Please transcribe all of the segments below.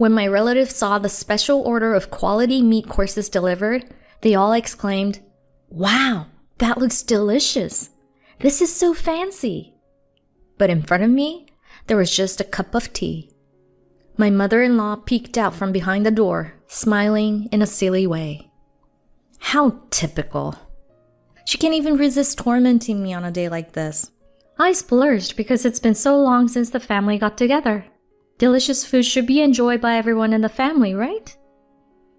When my relatives saw the special order of quality meat courses delivered, they all exclaimed, "Wow, that looks delicious. This is so fancy." But in front of me, there was just a cup of tea. My mother-in-law peeked out from behind the door, smiling in a silly way. How typical. She can't even resist tormenting me on a day like this. I splurged because it's been so long since the family got together. Delicious food should be enjoyed by everyone in the family, right?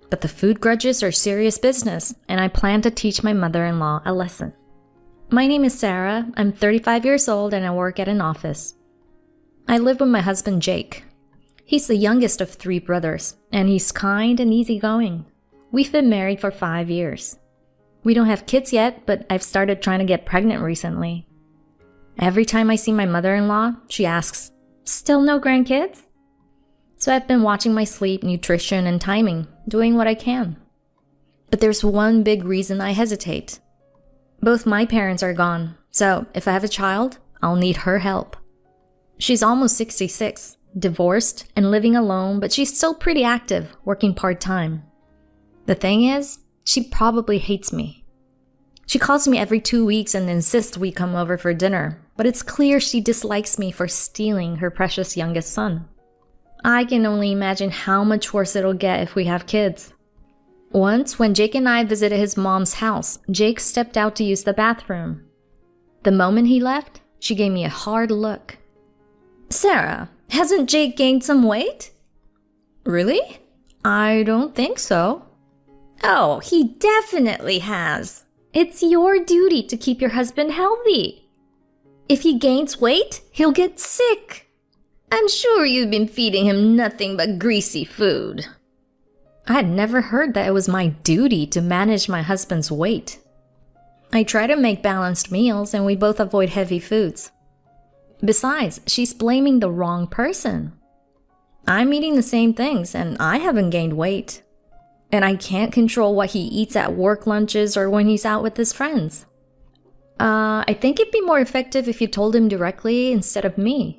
But the food grudges are serious business, and I plan to teach my mother-in-law a lesson. My name is Sarah. I'm 35 years old and I work at an office. I live with my husband, Jake. He's the youngest of 3 brothers, and he's kind and easygoing. We've been married for 5 years. We don't have kids yet, but I've started trying to get pregnant recently. Every time I see my mother-in-law, she asks, "Still no grandkids?" So I've been watching my sleep, nutrition, and timing, doing what I can. But there's one big reason I hesitate. Both my parents are gone, so if I have a child, I'll need her help. She's almost 66, divorced, and living alone, but she's still pretty active, working part-time. The thing is, she probably hates me. She calls me every 2 weeks and insists we come over for dinner, but it's clear she dislikes me for stealing her precious youngest son. I can only imagine how much worse it'll get if we have kids. Once, when Jake and I visited his mom's house, Jake stepped out to use the bathroom. The moment he left, she gave me a hard look. "Sarah, hasn't Jake gained some weight?" "Really? I don't think so." "Oh, he definitely has. It's your duty to keep your husband healthy. If he gains weight, he'll get sick. I'm sure you've been feeding him nothing but greasy food." I had never heard that it was my duty to manage my husband's weight. I try to make balanced meals and we both avoid heavy foods. Besides, she's blaming the wrong person. I'm eating the same things and I haven't gained weight. And I can't control what he eats at work lunches or when he's out with his friends. I think it'd be more effective if you told him directly instead of me.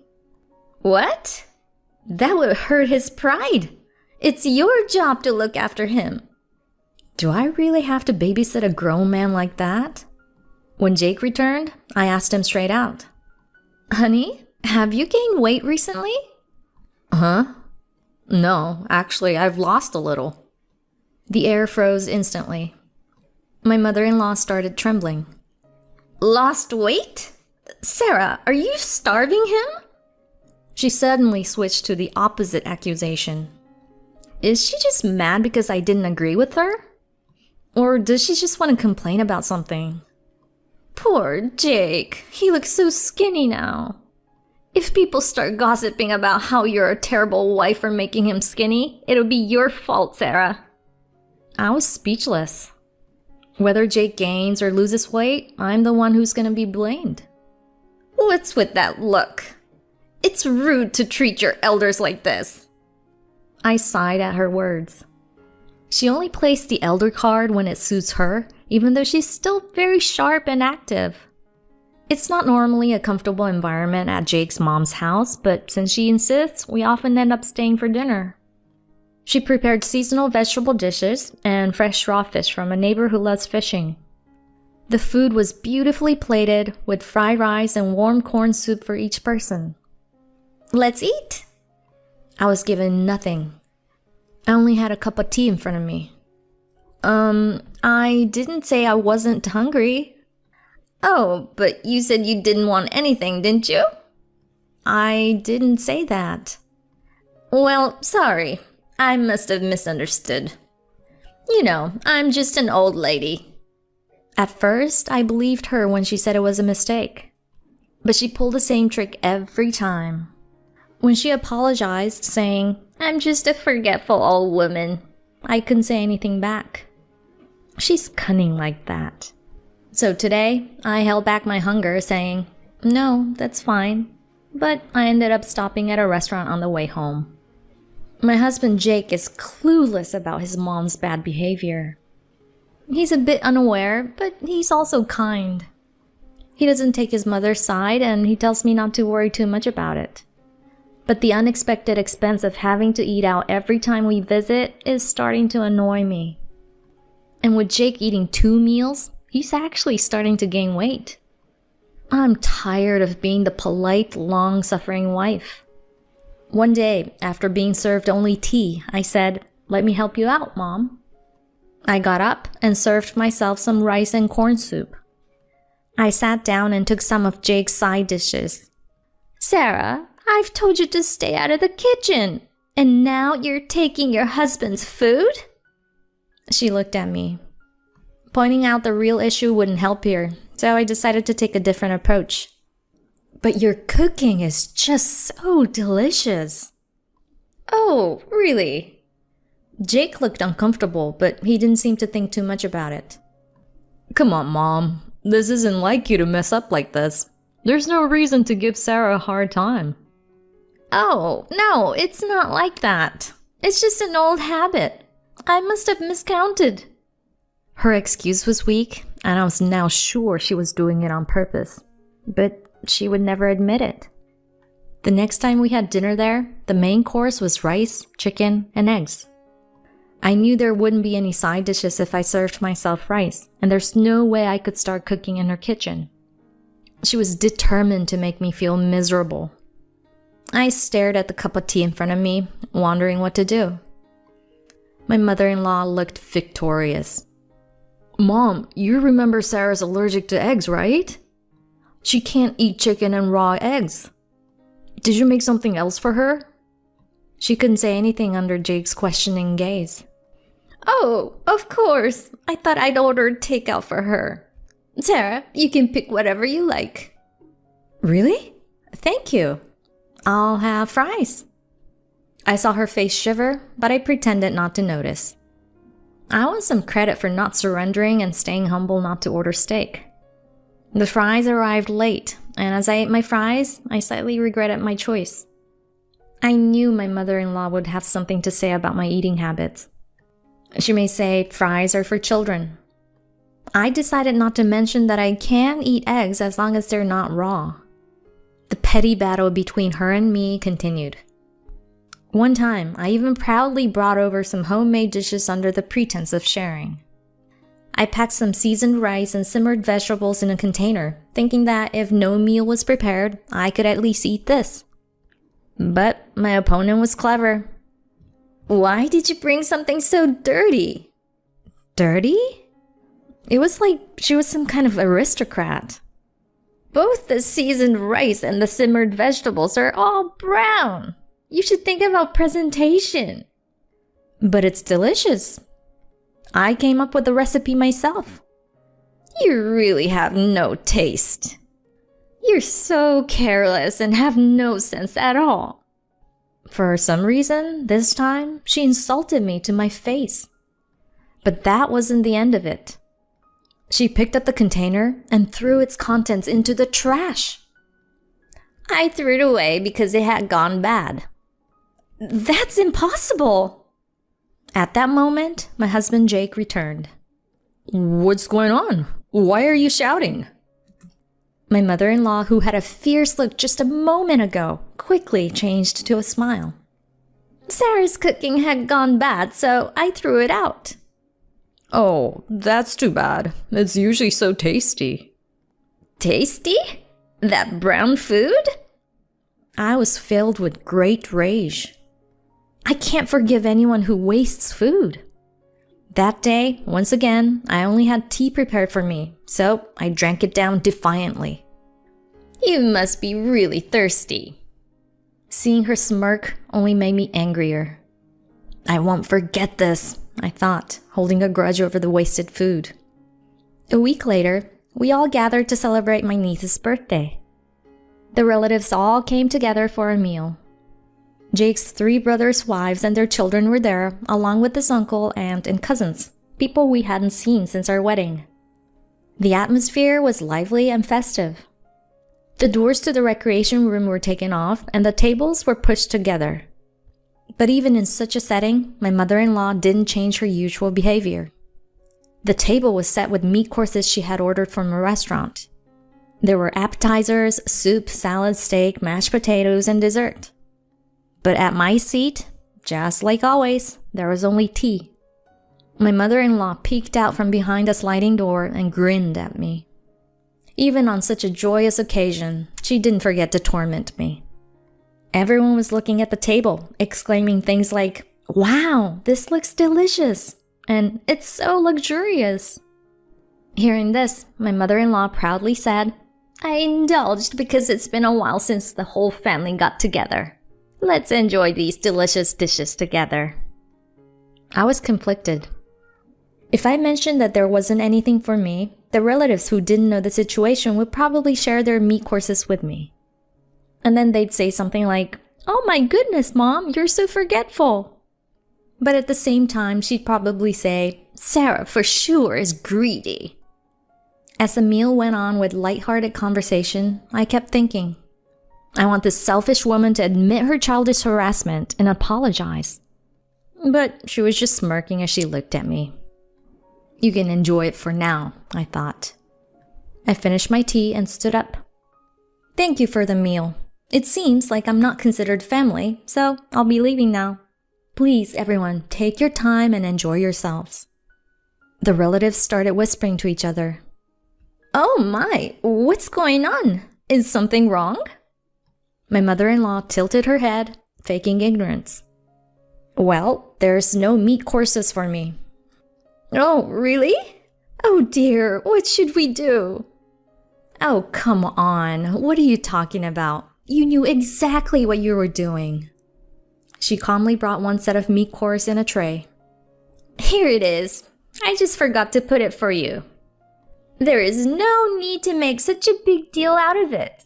"What? That would hurt his pride. It's your job to look after him." Do I really have to babysit a grown man like that? When Jake returned, I asked him straight out, "Honey, have you gained weight recently?" "Huh? No, actually, I've lost a little." The air froze instantly. My mother-in-law started trembling. "Lost weight? Sarah, are you starving him?" She suddenly switched to the opposite accusation. Is she just mad because I didn't agree with her? Or does she just want to complain about something? "Poor Jake, he looks so skinny now. If people start gossiping about how you're a terrible wife for making him skinny, it'll be your fault, Sarah." I was speechless. Whether Jake gains or loses weight, I'm the one who's going to be blamed. "What's with that look? It's rude to treat your elders like this." I sighed at her words. She only plays the elder card when it suits her, even though she's still very sharp and active. It's not normally a comfortable environment at Jake's mom's house, but since she insists, we often end up staying for dinner. She prepared seasonal vegetable dishes and fresh raw fish from a neighbor who loves fishing. The food was beautifully plated with fried rice and warm corn soup for each person. "Let's eat." I was given nothing. I only had a cup of tea in front of me. I didn't say I wasn't hungry." "Oh, but you said you didn't want anything, didn't you?" "I didn't say that." "Well, sorry. I must have misunderstood. You know, I'm just an old lady." At first, I believed her when she said it was a mistake. But she pulled the same trick every time. When she apologized, saying, "I'm just a forgetful old woman," I couldn't say anything back. She's cunning like that. So today, I held back my hunger, saying, "No, that's fine." But I ended up stopping at a restaurant on the way home. My husband Jake is clueless about his mom's bad behavior. He's a bit unaware, but he's also kind. He doesn't take his mother's side and he tells me not to worry too much about it. But the unexpected expense of having to eat out every time we visit is starting to annoy me. And with Jake eating 2 meals, he's actually starting to gain weight. I'm tired of being the polite, long-suffering wife. One day, after being served only tea, I said, "Let me help you out, Mom." I got up and served myself some rice and corn soup. I sat down and took some of Jake's side dishes. "Sarah, I've told you to stay out of the kitchen, and now you're taking your husband's food?" She looked at me. Pointing out the real issue wouldn't help here, so I decided to take a different approach. "But your cooking is just so delicious." "Oh, really?" Jake looked uncomfortable, but he didn't seem to think too much about it. "Come on, Mom. This isn't like you to mess up like this. There's no reason to give Sarah a hard time." "Oh, no, it's not like that. It's just an old habit. I must have miscounted." Her excuse was weak, and I was now sure she was doing it on purpose. But she would never admit it. The next time we had dinner there, the main course was rice, chicken, and eggs. I knew there wouldn't be any side dishes if I served myself rice, and there's no way I could start cooking in her kitchen. She was determined to make me feel miserable. I stared at the cup of tea in front of me, wondering what to do. My mother-in-law looked victorious. "Mom, you remember Sarah's allergic to eggs, right? She can't eat chicken and raw eggs. Did you make something else for her?" She couldn't say anything under Jake's questioning gaze. "Oh, of course. I thought I'd ordered takeout for her. Sarah, you can pick whatever you like." "Really? Thank you. I'll have fries." I saw her face shiver, but I pretended not to notice. I want some credit for not surrendering and staying humble not to order steak. The fries arrived late, and as I ate my fries, I slightly regretted my choice. I knew my mother-in-law would have something to say about my eating habits. She may say fries are for children. I decided not to mention that I can eat eggs as long as they're not raw. The petty battle between her and me continued. One time, I even proudly brought over some homemade dishes under the pretense of sharing. I packed some seasoned rice and simmered vegetables in a container, thinking that if no meal was prepared, I could at least eat this. But my opponent was clever. "Why did you bring something so dirty?" "Dirty?" It was like she was some kind of aristocrat. "Both the seasoned rice and the simmered vegetables are all brown. You should think about presentation." "But it's delicious. I came up with the recipe myself." "You really have no taste. You're so careless and have no sense at all." For some reason, this time, she insulted me to my face. But that wasn't the end of it. She picked up the container and threw its contents into the trash. "I threw it away because it had gone bad." "That's impossible." At that moment, my husband Jake returned. "What's going on? Why are you shouting?" My mother-in-law, who had a fierce look just a moment ago, quickly changed to a smile. "Sarah's cooking had gone bad, so I threw it out." "Oh, that's too bad. It's usually so tasty." "Tasty? That brown food?" I was filled with great rage. I can't forgive anyone who wastes food. That day, once again, I only had tea prepared for me, so I drank it down defiantly. "You must be really thirsty." Seeing her smirk only made me angrier. I won't forget this, I thought, holding a grudge over the wasted food. A week later, we all gathered to celebrate my niece's birthday. The relatives all came together for a meal. Jake's 3 brothers' wives and their children were there, along with his uncle, aunt, and cousins, people we hadn't seen since our wedding. The atmosphere was lively and festive. The doors to the recreation room were taken off, and the tables were pushed together. But even in such a setting, my mother-in-law didn't change her usual behavior. The table was set with meat courses she had ordered from a restaurant. There were appetizers, soup, salad, steak, mashed potatoes, and dessert. But at my seat, just like always, there was only tea. My mother-in-law peeked out from behind a sliding door and grinned at me. Even on such a joyous occasion, she didn't forget to torment me. Everyone was looking at the table, exclaiming things like, "Wow, this looks delicious," and "It's so luxurious." Hearing this, my mother-in-law proudly said, "I indulged because it's been a while since the whole family got together. Let's enjoy these delicious dishes together." I was conflicted. If I mentioned that there wasn't anything for me, the relatives who didn't know the situation would probably share their meat courses with me. And then they'd say something like, "Oh my goodness, Mom, you're so forgetful." But at the same time, she'd probably say, "Sarah for sure is greedy." As the meal went on with lighthearted conversation, I kept thinking, I want this selfish woman to admit her childish harassment and apologize. But she was just smirking as she looked at me. You can enjoy it for now, I thought. I finished my tea and stood up. Thank you for the meal. It seems like I'm not considered family, so I'll be leaving now. Please, everyone, take your time and enjoy yourselves. The relatives started whispering to each other. Oh my, what's going on? Is something wrong? My mother-in-law tilted her head, faking ignorance. Well, there's no meat courses for me. Oh, really? Oh dear, what should we do? Oh, come on, what are you talking about? You knew exactly what you were doing. She calmly brought one set of meat course in a tray. Here it is. I just forgot to put it for you. There is no need to make such a big deal out of it.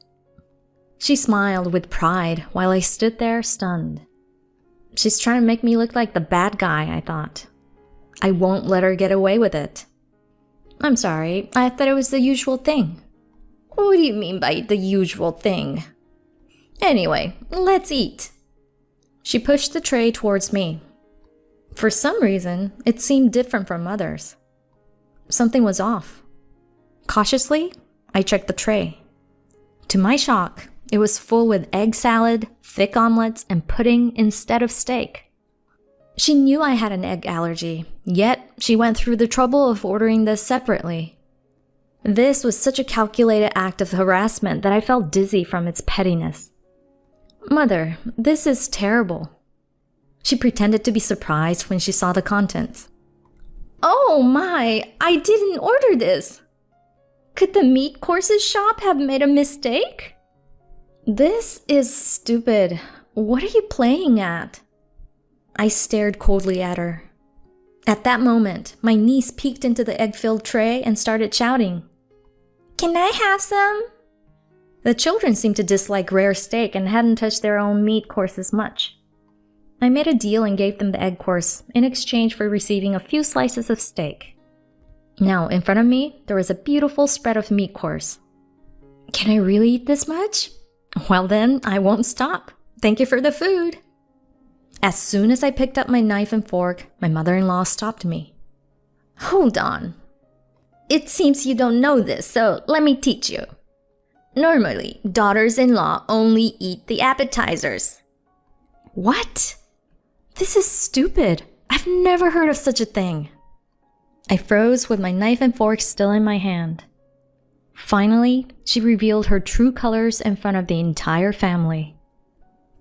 She smiled with pride while I stood there stunned. She's trying to make me look like the bad guy, I thought. I won't let her get away with it. I'm sorry, I thought it was the usual thing. What do you mean by the usual thing? Anyway, let's eat. She pushed the tray towards me. For some reason, it seemed different from others. Something was off. Cautiously, I checked the tray. To my shock, it was full with egg salad, thick omelets, and pudding instead of steak. She knew I had an egg allergy, yet she went through the trouble of ordering this separately. This was such a calculated act of harassment that I felt dizzy from its pettiness. Mother, this is terrible. She pretended to be surprised when she saw the contents. Oh my, I didn't order this. Could the meat courses shop have made a mistake? This is stupid. What are you playing at? I stared coldly at her. At that moment, my niece peeked into the egg-filled tray and started shouting, Can I have some? The children seemed to dislike rare steak and hadn't touched their own meat courses much. I made a deal and gave them the egg course in exchange for receiving a few slices of steak. Now, in front of me, there was a beautiful spread of meat course. Can I really eat this much? Well then, I won't stop. Thank you for the food. As soon as I picked up my knife and fork, my mother-in-law stopped me. Hold on. It seems you don't know this, so let me teach you. Normally, daughters-in-law only eat the appetizers. What? This is stupid. I've never heard of such a thing. I froze with my knife and fork still in my hand. Finally, she revealed her true colors in front of the entire family.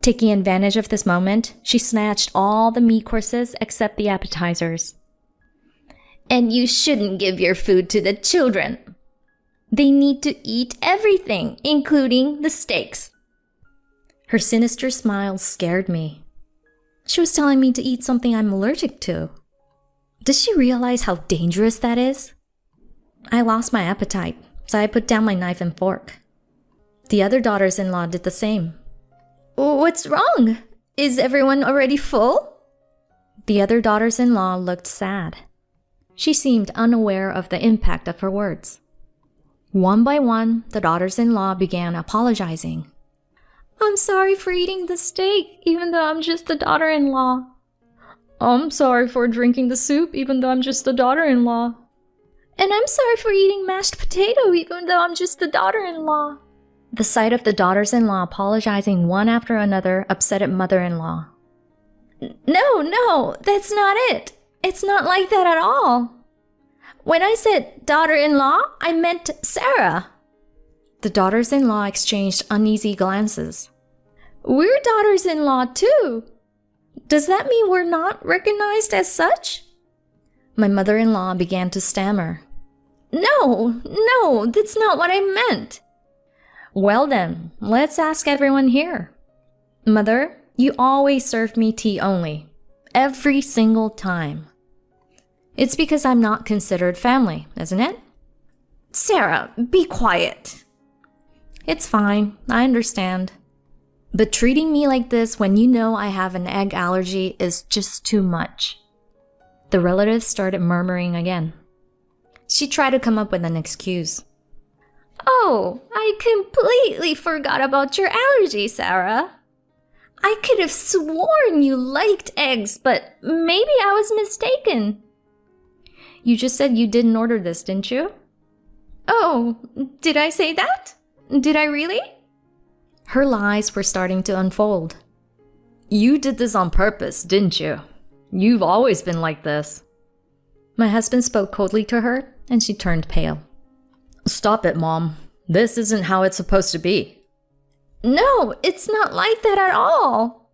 Taking advantage of this moment, she snatched all the meat courses except the appetizers. And you shouldn't give your food to the children. They need to eat everything, including the steaks. Her sinister smile scared me. She was telling me to eat something I'm allergic to. Does she realize how dangerous that is? I lost my appetite, so I put down my knife and fork. The other daughters-in-law did the same. What's wrong? Is everyone already full? The other daughters-in-law looked sad. She seemed unaware of the impact of her words. One by one, the daughters-in-law began apologizing. I'm sorry for eating the steak, even though I'm just a daughter-in-law. I'm sorry for drinking the soup, even though I'm just a daughter-in-law. And I'm sorry for eating mashed potato, even though I'm just a daughter-in-law. The sight of the daughters-in-law apologizing one after another upset mother-in-law. No, that's not it. It's not like that at all. When I said daughter-in-law, I meant Sarah. The daughters-in-law exchanged uneasy glances. We're daughters-in-law too. Does that mean we're not recognized as such? My mother-in-law began to stammer. No, that's not what I meant. Well then, let's ask everyone here. Mother, you always serve me tea only. Every single time. It's because I'm not considered family, isn't it? Sarah, be quiet. It's fine, I understand. But treating me like this when you know I have an egg allergy is just too much. The relatives started murmuring again. She tried to come up with an excuse. Oh, I completely forgot about your allergy, Sarah. I could have sworn you liked eggs, but maybe I was mistaken. You just said you didn't order this, didn't you? Oh, did I say that? Did I really? Her lies were starting to unfold. You did this on purpose, didn't you? You've always been like this. My husband spoke coldly to her, and she turned pale. Stop it, Mom. This isn't how it's supposed to be. No, it's not like that at all.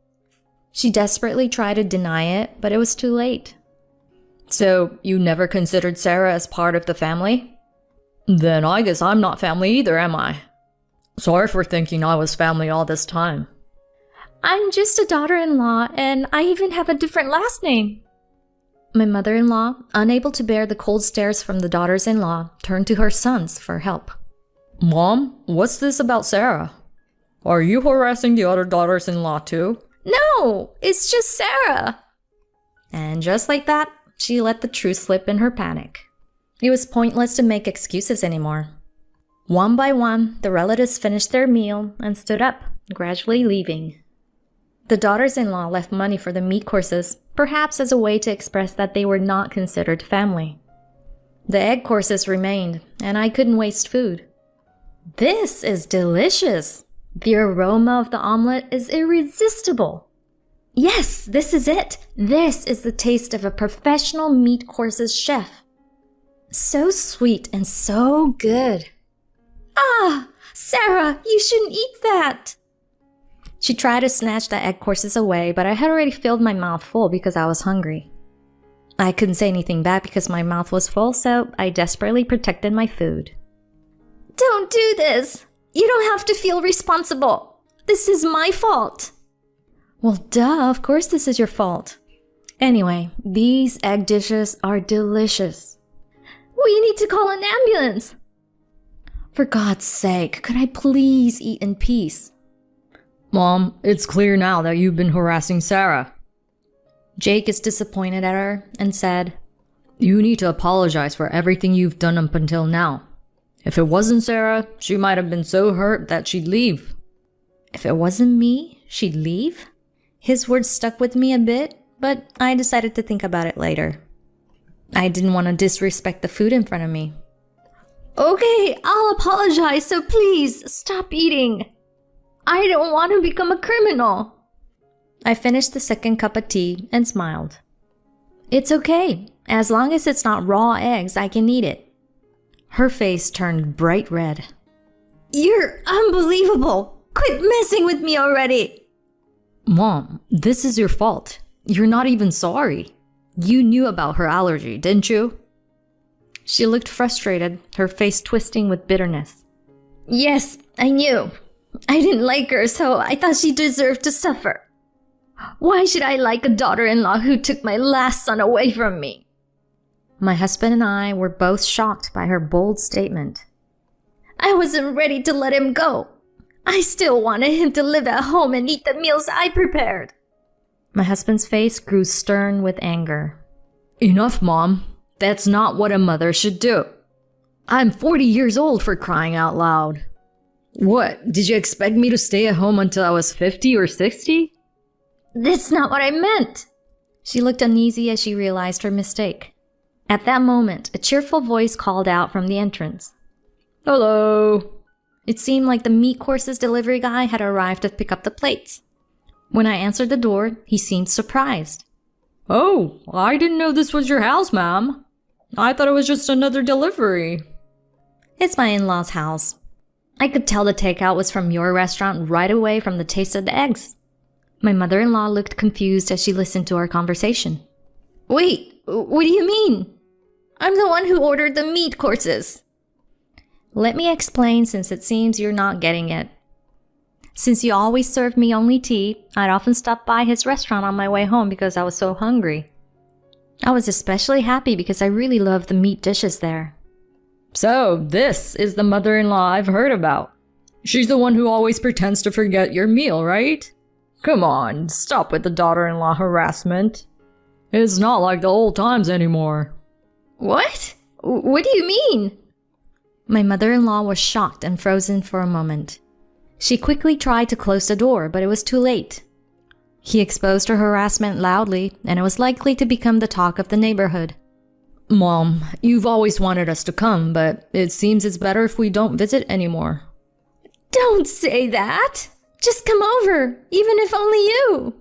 She desperately tried to deny it, but it was too late. So, you never considered Sarah as part of the family? Then I guess I'm not family either, am I? Sorry for thinking I was family all this time. I'm just a daughter-in-law, and I even have a different last name. My mother-in-law, unable to bear the cold stares from the daughters-in-law, turned to her sons for help. Mom, what's this about Sarah? Are you harassing the other daughters-in-law too? No, it's just Sarah. And just like that, she let the truth slip in her panic. It was pointless to make excuses anymore. One by one, the relatives finished their meal and stood up, gradually leaving. The daughters-in-law left money for the meat courses, perhaps as a way to express that they were not considered family. The egg courses remained, and I couldn't waste food. This is delicious. The aroma of the omelet is irresistible. Yes, this is it. This is the taste of a professional meat courses chef. So sweet and so good. Ah, Sarah, you shouldn't eat that. She tried to snatch the egg courses away, but I had already filled my mouth full because I was hungry. I couldn't say anything back because my mouth was full, so I desperately protected my food. Don't do this! You don't have to feel responsible. This is my fault. Well, duh, of course this is your fault. Anyway, these egg dishes are delicious. We need to call an ambulance. For God's sake, could I please eat in peace? Mom, it's clear now that you've been harassing Sarah. Jake is disappointed at her and said, You need to apologize for everything you've done up until now. If it wasn't Sarah, she might have been so hurt that she'd leave. If it wasn't me, she'd leave? His words stuck with me a bit, but I decided to think about it later. I didn't want to disrespect the food in front of me. Okay, I'll apologize, so please stop eating. I don't want to become a criminal. I finished the second cup of tea and smiled. It's okay. As long as it's not raw eggs, I can eat it. Her face turned bright red. You're unbelievable. Quit messing with me already. Mom, this is your fault. You're not even sorry. You knew about her allergy, didn't you? She looked frustrated, her face twisting with bitterness. Yes, I knew. I didn't like her, so I thought she deserved to suffer. Why should I like a daughter-in-law who took my last son away from me? My husband and I were both shocked by her bold statement. I wasn't ready to let him go. I still wanted him to live at home and eat the meals I prepared. My husband's face grew stern with anger. Enough, Mom. That's not what a mother should do. I'm 40 years old, for crying out loud. What, did you expect me to stay at home until I was 50 or 60? That's not what I meant. She looked uneasy as she realized her mistake. At that moment, a cheerful voice called out from the entrance. Hello. It seemed like the meat courses delivery guy had arrived to pick up the plates. When I answered the door, he seemed surprised. Oh, I didn't know this was your house, ma'am. I thought it was just another delivery. It's my in-laws' house. I could tell the takeout was from your restaurant right away from the taste of the eggs. My mother-in-law looked confused as she listened to our conversation. Wait, what do you mean? I'm the one who ordered the meat courses. Let me explain since it seems you're not getting it. Since you always served me only tea, I'd often stop by his restaurant on my way home because I was so hungry. I was especially happy because I really loved the meat dishes there. So, this is the mother-in-law I've heard about. She's the one who always pretends to forget your meal, right? Come on, stop with the daughter-in-law harassment. It's not like the old times anymore. What? What do you mean? My mother-in-law was shocked and frozen for a moment. She quickly tried to close the door, but it was too late. He exposed her harassment loudly, and it was likely to become the talk of the neighborhood. Mom, you've always wanted us to come, but it seems it's better if we don't visit anymore. Don't say that! Just come over, even if only you.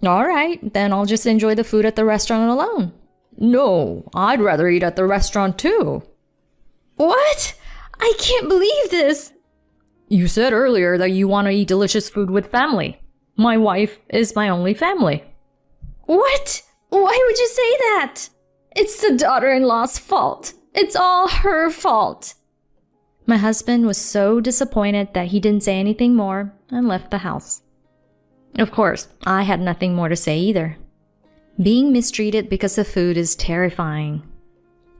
All right, then I'll just enjoy the food at the restaurant alone. No, I'd rather eat at the restaurant too. What? I can't believe this. You said earlier that you want to eat delicious food with family. My wife is my only family. What? Why would you say that? It's the daughter-in-law's fault. It's all her fault. My husband was so disappointed that he didn't say anything more and left the house. Of course, I had nothing more to say either. Being mistreated because of food is terrifying.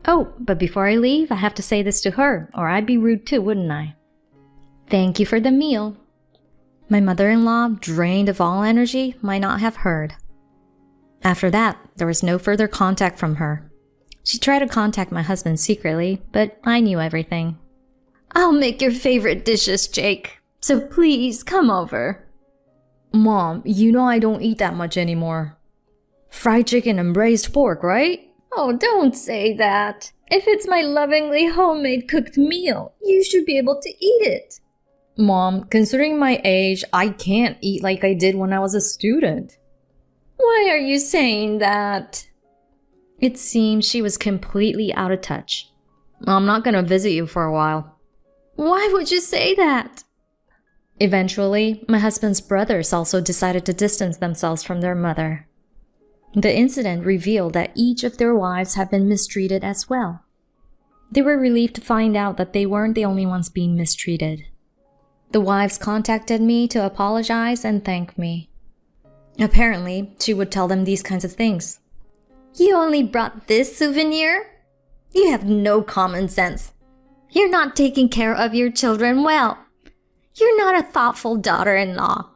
Oh, but before I leave, I have to say this to her, or I'd be rude too, wouldn't I? Thank you for the meal. My mother-in-law, drained of all energy, might not have heard. After that, there was no further contact from her. She tried to contact my husband secretly, but I knew everything. I'll make your favorite dishes, Jake. So please, come over. Mom, you know I don't eat that much anymore. Fried chicken and braised pork, right? Oh, don't say that. If it's my lovingly homemade cooked meal, you should be able to eat it. Mom, considering my age, I can't eat like I did when I was a student. Why are you saying that? It seemed she was completely out of touch. I'm not gonna visit you for a while. Why would you say that? Eventually, my husband's brothers also decided to distance themselves from their mother. The incident revealed that each of their wives had been mistreated as well. They were relieved to find out that they weren't the only ones being mistreated. The wives contacted me to apologize and thank me. Apparently, she would tell them these kinds of things. You only brought this souvenir? You have no common sense. You're not taking care of your children well. You're not a thoughtful daughter-in-law.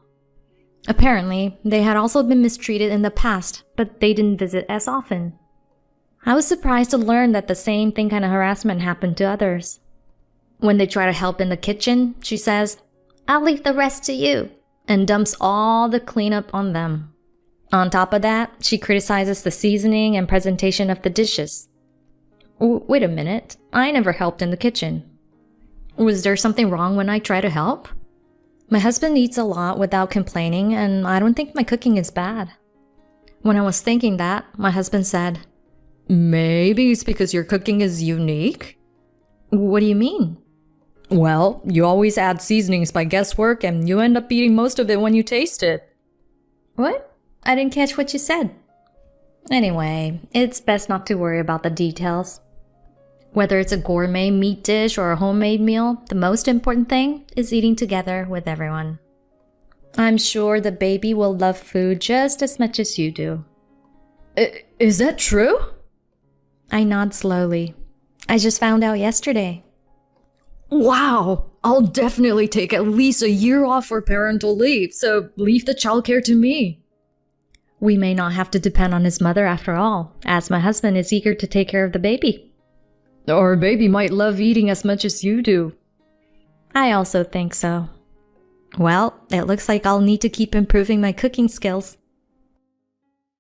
Apparently, they had also been mistreated in the past, but they didn't visit as often. I was surprised to learn that the same thing kind of harassment happened to others. When they try to help in the kitchen, she says, I'll leave the rest to you, and dumps all the cleanup on them. On top of that, she criticizes the seasoning and presentation of the dishes. Wait a minute, I never helped in the kitchen. Was there something wrong when I try to help? My husband eats a lot without complaining, and I don't think my cooking is bad. When I was thinking that, my husband said, Maybe it's because your cooking is unique? What do you mean? Well, you always add seasonings by guesswork and you end up eating most of it when you taste it. What? I didn't catch what you said. Anyway, it's best not to worry about the details. Whether it's a gourmet meat dish or a homemade meal, the most important thing is eating together with everyone. I'm sure the baby will love food just as much as you do. Is that true? I nod slowly. I just found out yesterday. Wow! I'll definitely take at least a year off for parental leave, so leave the childcare to me. We may not have to depend on his mother after all, as my husband is eager to take care of the baby. Our baby might love eating as much as you do. I also think so. Well, it looks like I'll need to keep improving my cooking skills.